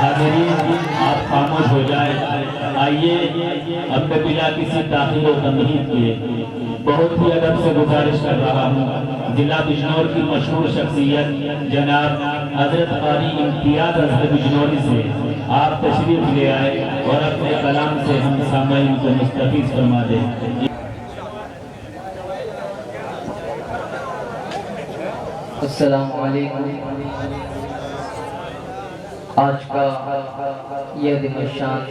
हाज़िरीन, आप खामोश हो जाए। आइए अब मैं बिना किसी ताख़ीर और तमहीद के बहुत ही अदब से गुजारिश कर रहा हूँ, जिला बिजनौर की मशहूर शख्सियत जनाब हज़रत क़ारी इम्तियाज़ हज़रत बिजनौरी से आप तशरीफ़ ले आए और अपने कलाम से हम सामईन को मुस्तफ़ीज़ फरमा दें। अस्सलामु अलैकुम। आज का यह दिन शान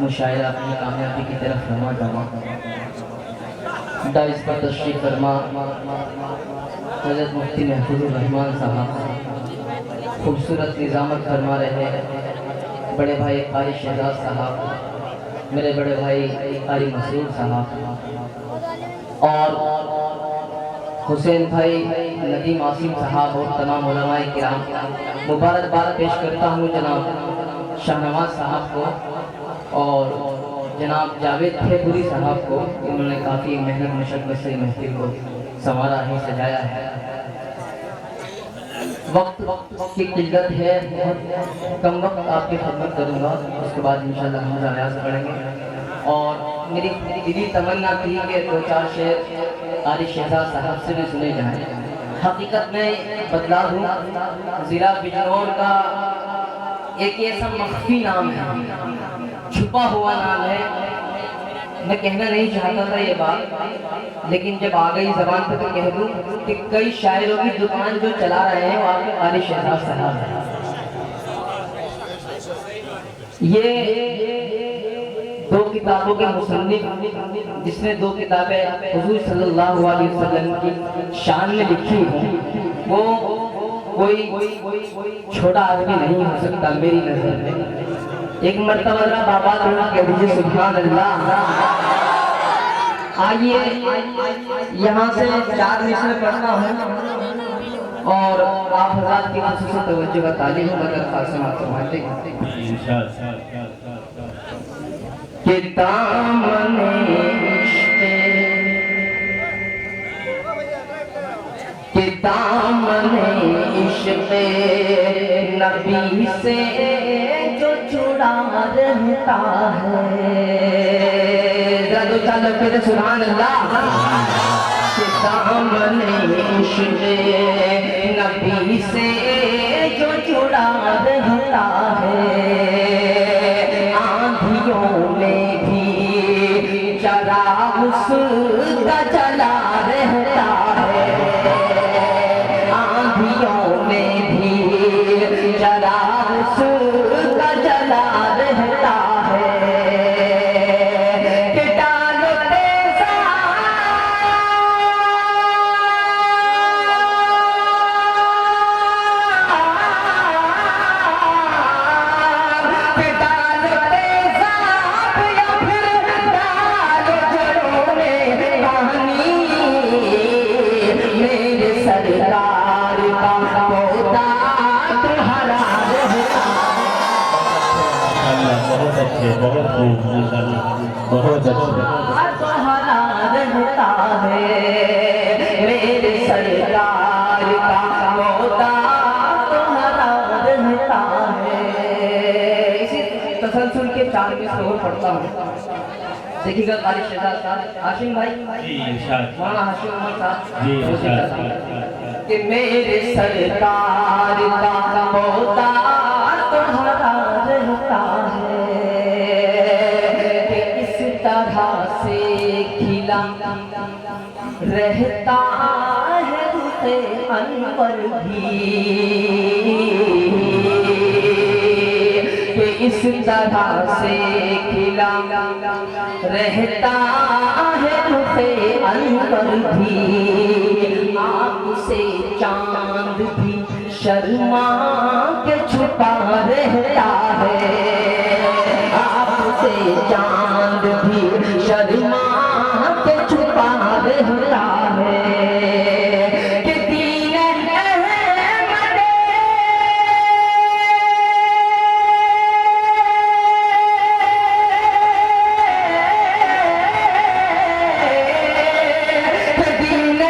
मुशायरा अपनी कामयाबी की तरफ रमा जमा दाइस पर तशरीफ़ फरमा हज़रत मुफ्ती महफूज़ुर रहमान साहब खूबसूरत निज़ामत फरमा रहे हैं। बड़े भाई क़ारी शहजाद साहब, मेरे बड़े भाई क़ारी मसरूर साहब और हुसैन भाई नदीम आसिम साहब और तमाम उलमाए किराम, मुबारकबाद पेश करता हूँ जनाब शाहनवाज साहब को और जनाब जावेद खेपुरी साहब को। उन्होंने काफ़ी मेहनत मशक्क़त से महफिल को संवारा है, सजाया है। वक्त की किल्लत है, बहुत कम वक्त आपकी खिदमत करूँगा, उसके बाद इंशाअल्लाह हम रियाज़ पढ़ेंगे। और मेरी दिली तमन्ना थी कि दो चार शेर क़ारी शहजाद साहब से भी सुने जाएँ। हकीकत में बदला हूँ, ज़िला बिजनौर का एक ऐसा मख्फी नाम है, छुपा हुआ नाम है। मैं कहना नहीं चाहता था ये बात, लेकिन जब आ गई ज़बान पे तो कह दूँ कि कई शायरों की दुकान जो चला रहे हैं वो आपके क़ारी शहजाद साहब हैं। ये दो किताबों के मुसन्निफ, जिसने दो किताबें हुज़ूर सल्लल्लाहु अलैहि वसल्लम की शान में लिखी हैं, वो कोई छोटा आदमी नहीं हो सकता मेरी नज़र में। एक मर्तबा जरा बाबा थोड़ा कह दीजिए सुभान अल्लाह। आइए यहाँ से चार मिसरे पढ़ता हूँ और आप हज़रात की खुसूसी तवज्जो का तालिब हूँ, मगर ख़ास आप फरमाते हैं कि दामने इश्क़ नबी से जो जुड़ा रहता है, जरा दो चार लफ्ज़ सुभान अल्लाह। कि दामने इश्क़ नबी से जो जुड़ा रहता है, में भी जरा उसका जला रहता है, आंधियों में भी जरा उसका जला रहता है। कि डालो तेज़ा बहुत अच्छा रहता है, मेरे सरकार का पौधा तुम्हारा रहता है। इसी तसलसल के चार में से पढ़ता हूँ। देखिएगा क़ारी शहजाद साहब हाशिम भाई, वहाँ हाशिम साहब कि मेरे सरकार का पौधा तुम्हारा रहता है, तरह से खिला रहता है रुखे अनवर भी, कि इस तरह से खिला रहता है रुखे अनवर भी। आपसे चांद भी शर्मा के छुपा रहता है, आपसे चांद भी शर्मा के छुपा रहता है। कि दीन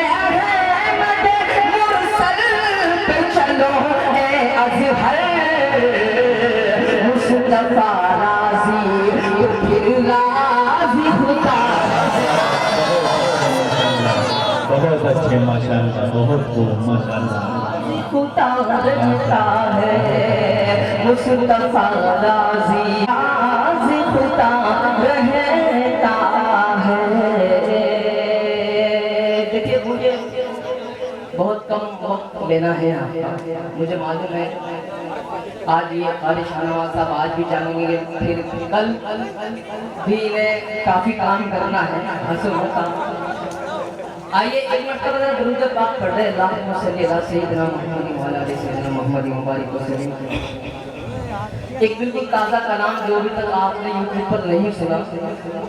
अहमद मुरसल पे चलो है अज़हर मुस्तफा राजी तो फिर राजी खुदा। बहुत अच्छे माशाल्लाह, बहुत खूब माशाल्लाह। खुदा रहता है मुस्तफा राजी, राजी खुदा रहता है। देखिए मुझे बहुत कम वक्त लेना है आपका, मुझे मालूम है आज ये क़ारी शाहनवाज़ साहब आज भी जाएंगे, फिर कल भी इन्हें काफ़ी काम करना है, हसूल होता। आइए एक मरतबा दुरूद पाक पढ़ रहे अल्लाहुम्मा सल्ली अला सय्यिदिना मुहम्मद व अला आलि सय्यिदिना मुहम्मद मुबारक वसल्लम। एक बिल्कुल ताज़ा कलाम जो अभी तक आपने यूट्यूब पर नहीं सुना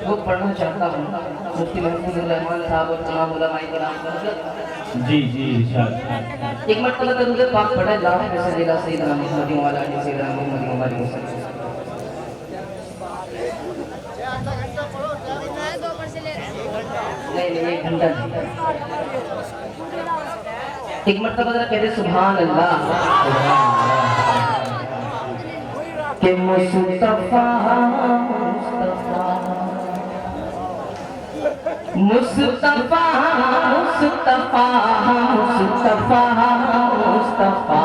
वो पढ़ना चाहता हूँ। मुफ्ती महफूजुर रहमान साहब और तमाम उलमाए किराम का जी जी इरशाद। एक मरतबा दुरूद पाक पढ़े अल्लाहुम्मा सल्ली अला सय्यिदिना मुहम्मद व अला आलि सय्यिदिना मुहम्मद मुबारक वसल्लम। नहीं एक घंटा एक मरतबा जरा कहते सुभान अल्लाह के मुस्तफा मुस्तफा मुस्तफा मुस्तफा मुस्तफा।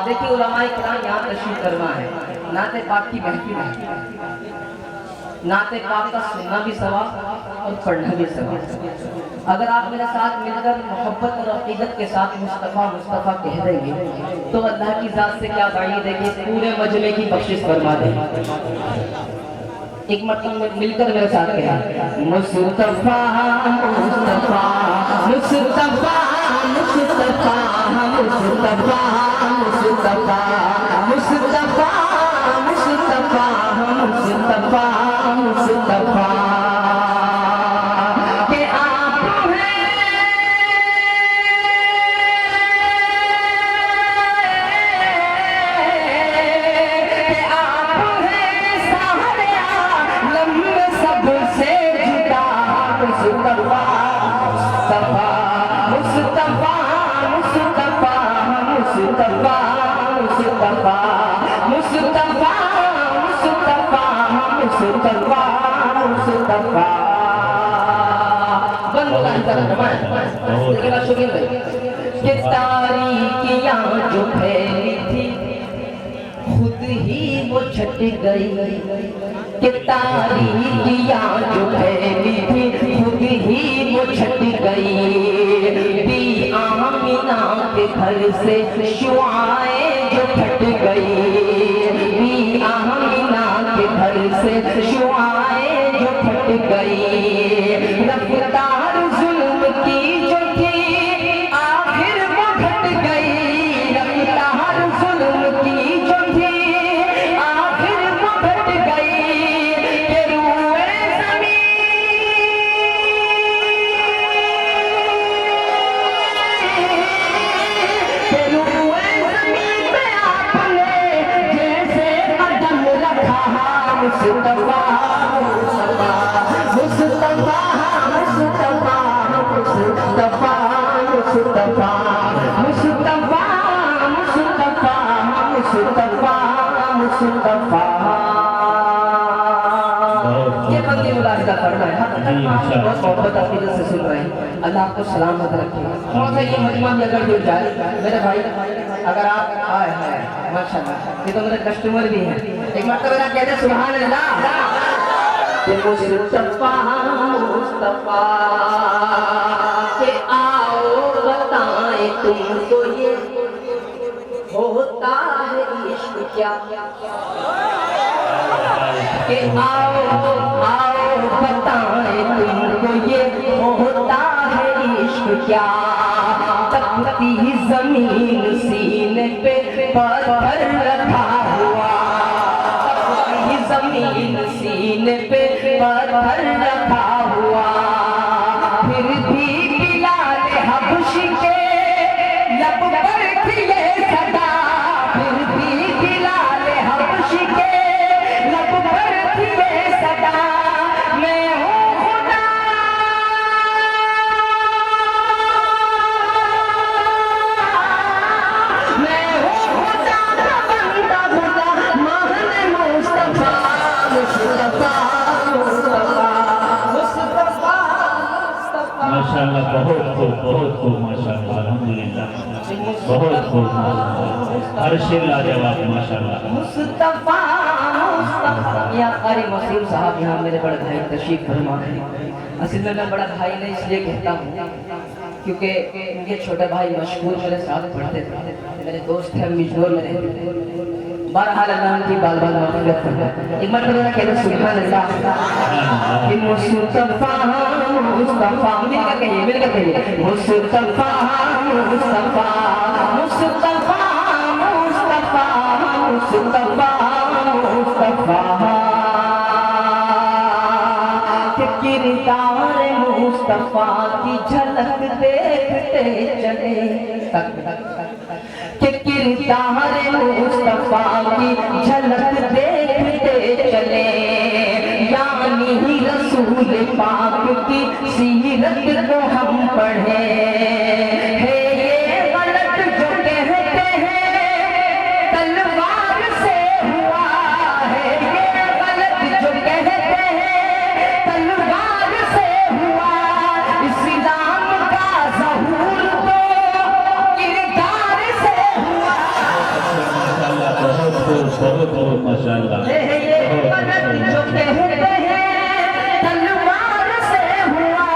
देखिए उलमाए किराम यहाँ तशरीफ फरमा है, नाते पाक की महफिल है, नाते पाक का सुनना भी सवाब और पढ़ना भी सवाब। अगर आप मेरे साथ मिलकर मोहब्बत और अकीदत के साथ मुस्तफ़ा मुस्तफ़ा कह देंगे तो अल्लाह की ज़ात से क्या बाई देगी, पूरे मजमे की बख्शिश फरमा देंगे। एक मतलब मिलकर मेरे साथ कहें मुस्तफ़ा मुस्तफ़ा मुस्तफ़ा मुस्तफ़ा मुस्तफ़ा मुस्तफ़ा मुस्तफ़ा मुस्तफ़ा मुस्तफ़ा मुस्तफ़ा के आप हैं सारे आलम में सबसे जुदा मुस्तफ़ा मुस्तफ़ा मुस्तफ़ा मुस्तफ़ा मुस्तफ़ा मुस्तफ़ा मुस्तफ़ा मुस्तफ़ा मुस्तफ़ा मुस्तफ़ा। कि तारीकियां जो फैली थी खुद ही वो छट गई, कि तारीकियां जो फैली थी खुद ही वो छट गई। बी आमिना के घर से शुआएं जो फट गई, बी आमिना के घर से शुआएं जो फट गई। रफ्तार जुल्म की जो थी आखिर वो घट गई, रफ्तार जुल्म की जो थी आखिर वो घट गई। के रूए ज़मीं के रूए ज़मीं पे आपने जैसे कदम रखा मुस्तफ़ा मुस्तफ़ा मुस्तफ़ा मुस्तफ़ा मुस्तफ़ा मुस्तफ़ा मुस्तफ़ा मुस्तफ़ा मुस्तफ़ा मुस्तफ़ा। ये बंदी मुलाहिदा करना है, बहुत मोहब्बत अकीदत से सुन रहे हैं। अल्लाह आपको सलामत रखे। थोड़ा सा ये मजमा में अगर जुड़ जाए मेरे भाई, अगर आप आए हैं माशाल्लाह, ये तो मेरे कस्टमर भी हैं, एक मरतबा कहते हैं सुभान अल्लाह। मुस्तफ़ा मुस्तफ़ा के आओ बताएं तुमको ये होता है इश्क क्या, के आओ आओ बताएं तुमको ये होता है इश्क क्या। तपती जमीन सीने पे पत्थर रखा हुआ, तपती जमीन सीने पे पत्थर रखा हुआ। फिर भी बिलाल हबशी के लब पर थी ये सदा, फिर भी बिलाल हबशी के लब पर थी ये सदा। मैं हूँ खुदा मैं हूँ खुदा का बंदा खुदा बहुत खूब माशाल्लाह अल्हम्दुलिल्लाह बहुत खूब माशाल्लाह हर शेर लाजवाब माशाल्लाह। मुस्तफा या कारी मसूर साहब यहाँ मेरे बड़े भाई तशरीफ फरमा है। असल में मैं बड़ा भाई नहीं इसलिए कहता हूँ क्योंकि ये छोटे भाई मशहूर मेरे साथ पढ़ते थे, मेरे दोस्त थे, मिजोर में रहते थे। बहरहाल अल्लाह उनकी बाल बाल मग़फ़िरत फरमाए। एक मरतबा कहते सुभान अल्लाह कि मुस्तफा मुस्तफा मिलकर कहिए मुस्तफा मुस्तफा मुस्तफा मुस्तफा मुस्तफा मुस्तफा के किरदार मुस्तफा की झलक देखते चले के किरदार मुस्तफा की झलक देखते चले यानी रसूल पाक की सीरत को हम पढ़े है ये गलत जो कहते हैं तलवार से हुआ है ये गलत जो कहते हैं तलवार से हुआ इस्लाम का ज़हूर तो किरदार से हुआ बहुत माशाल्लाह ये गलत जो कहते हैं तलवार से हुआ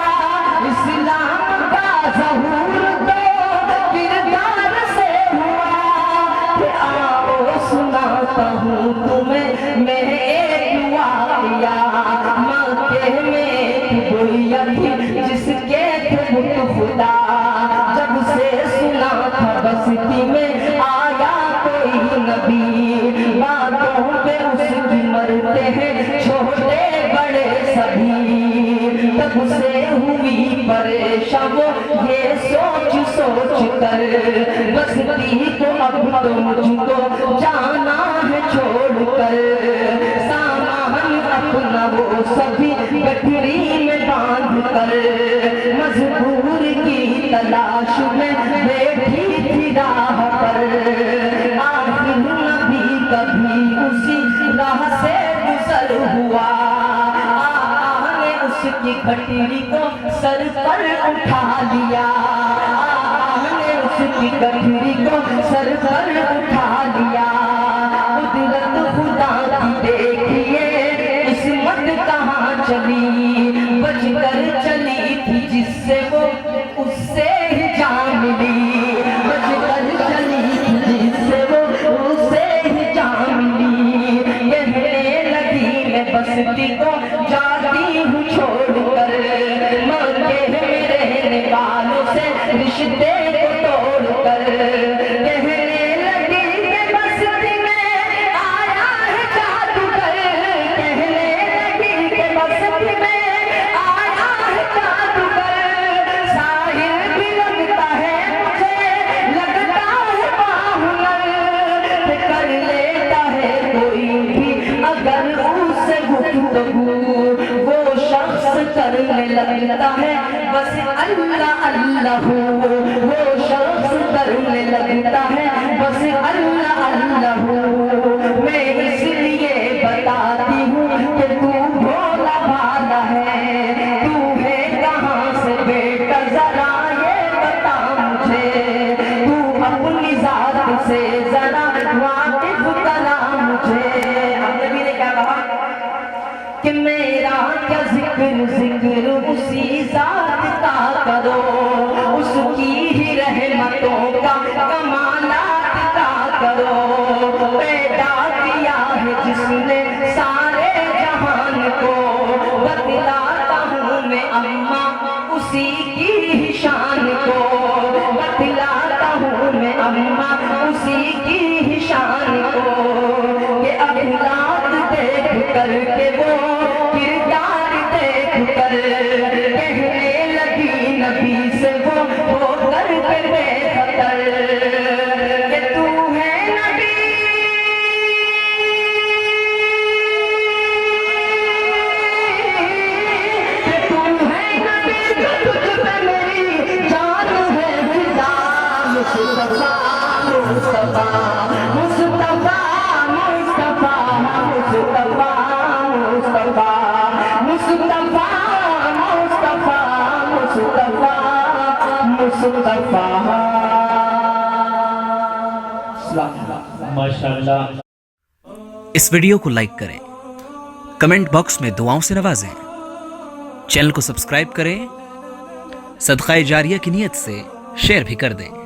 इस्लाम का ज़हूर तो किरदार से हुआ कि आओ सुनाता हूँ तुम्हें मैं एक वाक़या मक्के में गोइया थी जिसके थे बुत खुदा जब से सुना था बस्ती में आया कोई नबी बातों पे उसकी मरते हैं छोटे बड़े सभी तब से हुई परेशान वो ये सोच सोच कर बस्ती को अब तो मुझको जाना है छोड़ कर सामान अपना वो सभी गठरी में बांध कर मजबूर की तलाश में बैठी थी राह पर आखिर नबी कभी उसी राह से गुजर हुआ आने उसकी गठरी को सर पर उठा लिया आने उसकी गठरी को सर पर उठा लिया कुदरत खुदा की देखिए किस्मत कहाँ चली बचकर चली थी जिससे वो उससे ही जान मिली बचकर चली थी जिससे वो उससे ही जान मिली कहने लगी मैं बस्ती को जाती हूँ छोड़कर मक्के में रहने वालों से रिश्ते को तोड़कर कहने लगी कि बस्ती में आया है जादूगर कहने लगी कि बस्ती में आया है जादूगर साहिर भी लगता है मुझे लगता है बाहुलर कर लेता है कोई भी अगर उससे गुफ्तगू वो शख्स करने लगता है बस अल्लाह अल्लाह वो शख्स करने लगता है बस अल्लाह अल्लाह मैं इसलिए बताती हूँ कि तू भोला भाला है तू है कहाँ से बेटा जरा ये बता मुझे तू अपनी जात से जरा वाकिफ करा मुझे नबी ने क्या कहा कि मेरा क्या जिक्र उसी जात का करो उसकी ही रहमतों का कमालात का करो पैदा किया है जिसने सारे जहान को बतलाता हूँ मैं अम्मा उसी की ही शान को बतलाता हूँ मैं अम्मा उसी की ही शान को ये अखलाक देख करके वो किरदार देख कर कहने लगी नबी से वो करके बेखतर कि तू है नबी कि तू है नबी तुझ पे मेरी जान है फिदा मुस्तफा मुस्तफा मुस्तफा मुस्तफा मुस्तफा मुस्तफा मुस्तफा मुस्तफा मुस्तफा मुस्तफा। माशाल्लाह। इस वीडियो को लाइक करें, कमेंट बॉक्स में दुआओं से नवाजें, चैनल को सब्सक्राइब करें, सदका जारिया की नीयत से शेयर भी कर दें।